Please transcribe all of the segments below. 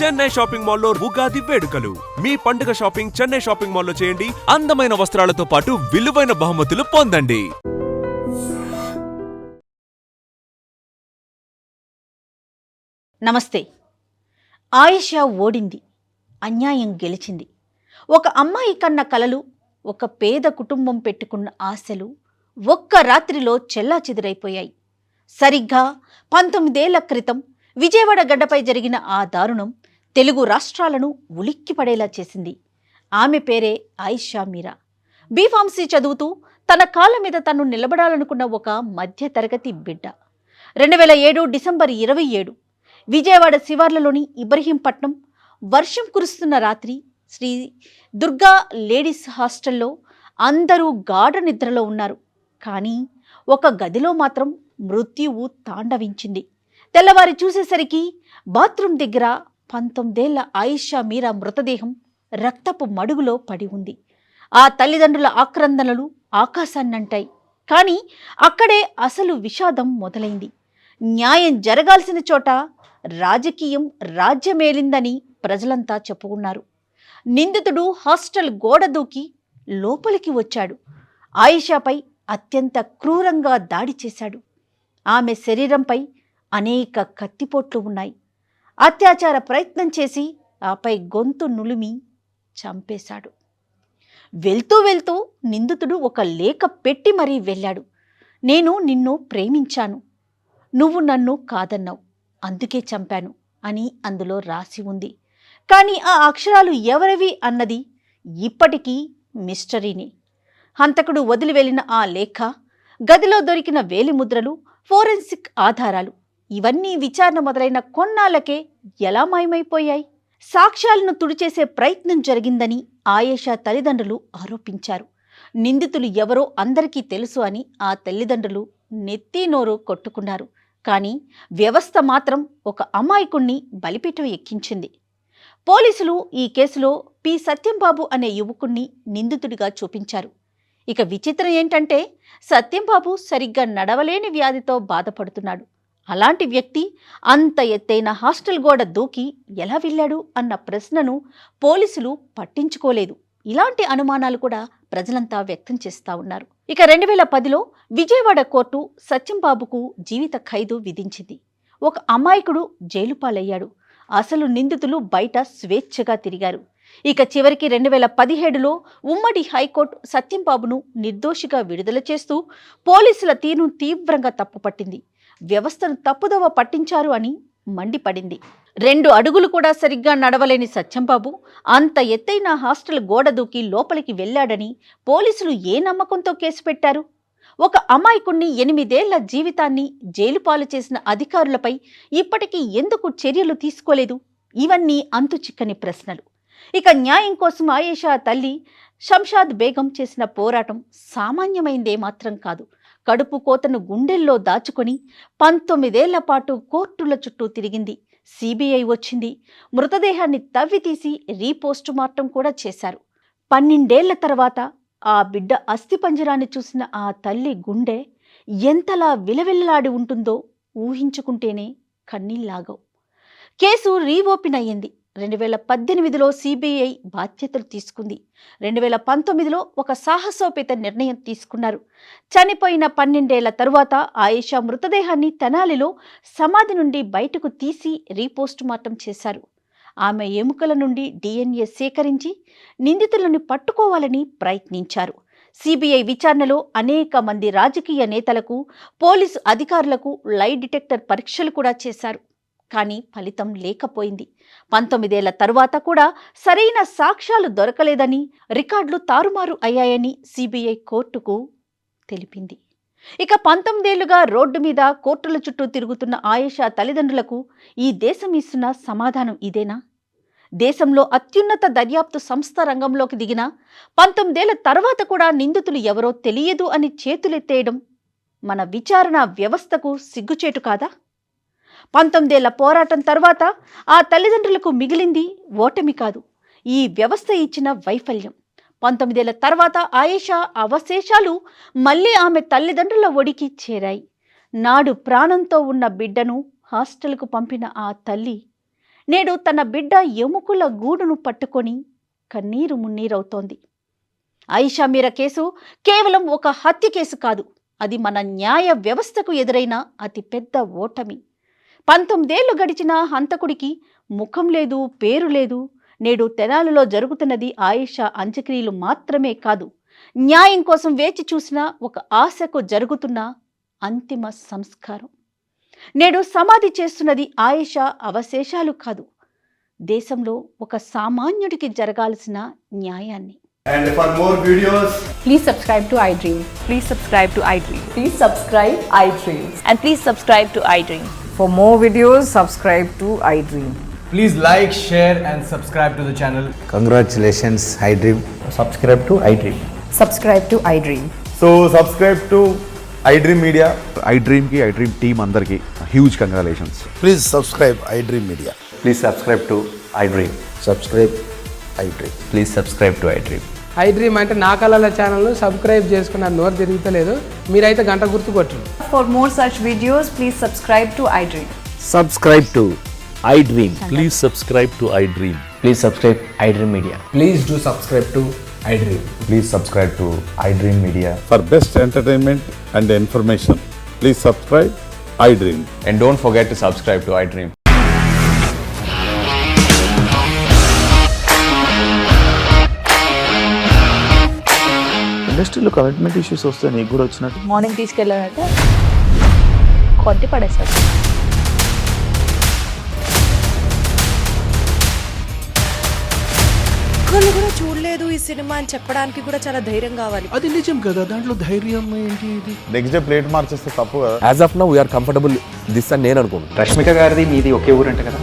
Chennai shopping మాల్లో ఉగాది వేడుకలు. మీ పండుగ షాపింగ్ చెన్నై షాపింగ్ మాల్లో చేయండి. అందమైన వస్త్రాలతో పాటు విలువైన బహుమతులు పొందండి. నమస్తే. ఆయిషా ఓడింది, అన్యాయం గెలిచింది. ఒక అమ్మాయి కన్న కలలు, ఒక పేద కుటుంబం పెట్టుకున్న ఆశలు ఒక్క రాత్రిలో చెల్లాచెదురైపోయాయి. సరిగ్గా 19 ఏళ్ల క్రితం విజయవాడ గడ్డపై జరిగిన ఆ దారుణం తెలుగు రాష్ట్రాలను ఉలిక్కిపడేలా చేసింది. ఆమె పేరే ఆయిషా మీరా. బీఫార్మసీ చదువుతూ తన కాళ్ళ మీద తను నిలబడాలనుకున్న ఒక మధ్యతరగతి బిడ్డ. 2007 డిసెంబర్ 27 విజయవాడ శివార్లలోని ఇబ్రహీంపట్నం వర్షం కురుస్తున్న రాత్రి శ్రీ దుర్గా లేడీస్ హాస్టల్లో అందరూ గాఢ నిద్రలో ఉన్నారు. కానీ ఒక గదిలో మాత్రం మృత్యువు తాండవించింది. తెల్లవారి చూసేసరికి బాత్రూం దగ్గర 19 ఏళ్ల ఆయిషా మీరా మృతదేహం రక్తపు మడుగులో పడి ఉంది. ఆ తల్లిదండ్రుల ఆక్రందనలు ఆకాశాన్నంటాయి. కానీ అక్కడే అసలు విషాదం మొదలైంది. న్యాయం జరగాల్సిన చోట రాజకీయం రాజ్యమేలిందని ప్రజలంతా చెప్పుకున్నారు. నిందితుడు హాస్టల్ గోడ దూకి లోపలికి వచ్చాడు. ఆయిషాపై అత్యంత క్రూరంగా దాడి చేశాడు. ఆమె శరీరంపై అనేక కత్తిపోట్లు ఉన్నాయి. అత్యాచార ప్రయత్నం చేసి ఆపై గొంతు నులిమి చంపేశాడు. వెళ్తూ వెళ్తూ నిందితుడు ఒక లేఖ పెట్టి మరీ వెళ్ళాడు. నేను నిన్ను ప్రేమించాను, నువ్వు నన్ను కాదన్నావు, అందుకే చంపాను అని అందులో రాసి ఉంది. కానీ ఆ అక్షరాలు ఎవరివి అన్నది ఇప్పటికీ మిస్టరీనే. హంతకుడు వదిలి వెళ్ళిన ఆ లేఖ, గదిలో దొరికిన వేలిముద్రలు, ఫోరెన్సిక్ ఆధారాలు ఇవన్నీ విచారణ మొదలైన కొన్నాళ్లకే ఎలా మాయమైపోయాయి? సాక్ష్యాలను తుడిచేసే ప్రయత్నం జరిగిందని ఆయేషా తల్లిదండ్రులు ఆరోపించారు. నిందితులు ఎవరో అందరికీ తెలుసు అని ఆ తల్లిదండ్రులు నెత్తి నోరు కొట్టుకున్నారు. కానీ వ్యవస్థ మాత్రం ఒక అమాయకుణ్ణి బలిపీఠం ఎక్కించింది. పోలీసులు ఈ కేసులో పి సత్యంబాబు అనే యువకుణ్ణి నిందితుడిగా చూపించారు. ఇక విచిత్రం ఏంటంటే సత్యంబాబు సరిగ్గా నడవలేని వ్యాధితో బాధపడుతున్నాడు. అలాంటి వ్యక్తి అంత ఎత్తైన హాస్టల్ గోడ దూకి ఎలా వెళ్ళాడు అన్న ప్రశ్నను పోలీసులు పట్టించుకోలేదు. ఇలాంటి అనుమానాలు కూడా ప్రజలంతా వ్యక్తం చేస్తూ ఉన్నారు. ఇక 2010లో విజయవాడ కోర్టు సత్యంబాబుకు జీవిత ఖైదు విధించింది. ఒక అమాయకుడు జైలు పాలయ్యాడు. అసలు నిందితులు బయట స్వేచ్ఛగా తిరిగారు. ఇక చివరికి 2017లో ఉమ్మడి హైకోర్టు సత్యంబాబును నిర్దోషిగా విడుదల చేస్తూ పోలీసుల తీరును తీవ్రంగా తప్పుపట్టింది. వ్యవస్థను తప్పుదోవ పట్టించారు అని మండిపడింది. 2 అడుగులు కూడా సరిగ్గా నడవలేని సత్యంబాబు అంత ఎత్తైన హాస్టల్ గోడ దూకి లోపలికి వెళ్లాడని పోలీసులు ఏ నమ్మకంతో కేసు పెట్టారు? ఒక అమాయకుణ్ణి 8 ఏళ్ల జీవితాన్ని జైలు పాలు చేసిన అధికారులపై ఇప్పటికీ ఎందుకు చర్యలు తీసుకోలేదు? ఇవన్నీ అంతు చిక్కని ప్రశ్నలు. ఇక న్యాయం కోసం ఆయేషా తల్లి షంషాద్ బేగం చేసిన పోరాటం సామాన్యమైందే మాత్రం కాదు. కడుపు కోతను గుండెల్లో దాచుకొని 19 ఏళ్ల పాటు కోర్టుల చుట్టూ తిరిగింది. సిబిఐ వచ్చింది. మృతదేహాన్ని తవ్వితీసి రీపోస్టు మార్టం కూడా చేశారు. 12 ఏళ్ల తర్వాత ఆ బిడ్డ అస్థిపంజరాన్ని చూసిన ఆ తల్లి గుండె ఎంతలా విలవిల్లాడి ఉంటుందో ఊహించుకుంటేనే కన్నీళ్లాగవు. కేసు రీఓపెన్ అయ్యింది. 2018లో సిబిఐ బాధ్యతలు తీసుకుంది. 2019లో ఒక సాహసోపేత నిర్ణయం తీసుకున్నారు. చనిపోయిన 12 ఏళ్ల తరువాత ఆయేషా మృతదేహాన్ని తెనాలిలో సమాధి నుండి బయటకు తీసి రీపోస్ట్ మార్టం చేశారు. ఆమె ఎముకల నుండి DNA సేకరించి నిందితులను పట్టుకోవాలని ప్రయత్నించారు. సిబిఐ విచారణలో అనేక మంది రాజకీయ నేతలకు, పోలీసు అధికారులకు లై డిటెక్టర్ పరీక్షలు కూడా చేశారు. కానీ ఫలితం లేకపోయింది. 19 ఏళ్ల తరువాత కూడా సరైన సాక్ష్యాలు దొరకలేదని, రికార్డులు తారుమారు అయ్యాయని సిబిఐ కోర్టుకు తెలిపింది. ఇక 19 ఏళ్లుగా రోడ్డు మీద కోర్టుల చుట్టూ తిరుగుతున్న ఆయేషా తల్లిదండ్రులకు ఈ దేశం ఇస్తున్న సమాధానం ఇదేనా? దేశంలో అత్యున్నత దర్యాప్తు సంస్థ రంగంలోకి దిగిన 19 ఏళ్ల తర్వాత కూడా నిందితులు ఎవరో తెలియదు అని చేతులెత్తేయడం మన విచారణ వ్యవస్థకు సిగ్గుచేటు కాదా? 19 ఏళ్ల పోరాటం తర్వాత ఆ తల్లిదండ్రులకు మిగిలింది ఓటమి కాదు, ఈ వ్యవస్థ ఇచ్చిన వైఫల్యం. 19 ఏళ్ల తర్వాత ఆయేషా అవశేషాలు మళ్ళీ ఆమె తల్లిదండ్రుల ఒడికి చేరాయి. నాడు ప్రాణంతో ఉన్న బిడ్డను హాస్టల్కు పంపిన ఆ తల్లి నేడు తన బిడ్డ ఎముకల గూడును పట్టుకొని కన్నీరు మున్నీరవుతోంది. ఆయిషా మీరా కేసు కేవలం ఒక హత్య కేసు కాదు, అది మన న్యాయ వ్యవస్థకు ఎదురైన అతిపెద్ద ఓటమి. 19 ఏళ్లు గడిచిన హంతకుడికి ముఖం లేదు, పేరు లేదు. నేడు తెనాలిలో జరుగుతున్నది ఆయిషా అంత్యక్రియలు మాత్రమే కాదు, న్యాయం కోసం వేచి చూసిన ఒక ఆశకు జరుగుతున్న అంతిమ సంస్కారం. నేడు సమాధి చేస్తున్నది ఆయిషా అవశేషాలు కాదు, దేశంలో ఒక సామాన్యుడికి జరగాల్సిన న్యాయాన్ని. And for more videos, Please subscribe to iDream. Please subscribe to iDream. Please subscribe iDream. And please subscribe to iDream. For more videos, subscribe to iDream. please like, share and subscribe to the channel. Congratulations, iDream. Subscribe to iDream. Subscribe to iDream. So subscribe to iDream Media. iDream की iDream team अंदर की huge congratulations. Please subscribe iDream Media. Please subscribe to iDream. Subscribe iDream. Please subscribe to iDream. iDream అంటే నా కళల channel subscribe చేసుకున్న నోరు తిరుగుతలేదు, మీరైతే గంట గుర్తు కొట్టండి. For more such videos, please subscribe to iDream. Subscribe to iDream. Please subscribe to iDream. Please subscribe iDream Media. Please do subscribe to iDream. Please subscribe to iDream Media. For best entertainment and information, please subscribe iDream. And don't forget to subscribe to iDream. ఇండస్ట్రీలో commitment issues వస్తే నీకు కూడా వచ్చినట్టు morning తీసుకెళ్ళారంటే కొట్టి పడేశారు. ఒక్కళ్ళు కూడా చూడలేదు ఈ సినిమా అని చెప్పడానికి కూడా చాలా ధైర్యం కావాలి. అది నిజం కదా, దాంట్లో ధైర్యం ఏంటి? ఇది నెక్స్ట్ డే ప్లేట్ మార్చేస్తే తప్పు కదా. As of now, we are comfortable this అని నేను అనుకుంటున్నాను. రష్మిక గారిది మీది ఒకే ఊరు అంట కదా?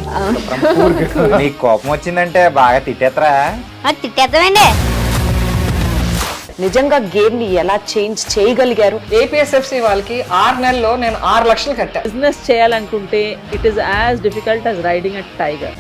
నీకు కోపం వచ్చిందంటే బాగా తిట్టేత్తరా? తిట్టేద్దామండి. నిజంగా గేమ్ ని ఎలా చేంజ్ చేయగలిగారు? APSFC వాళ్ళకి 6 నెలల్లో నేను 6 లక్షలు కట్టా. బిజినెస్ చేయాలనుకుంటే it is as difficult as riding a tiger.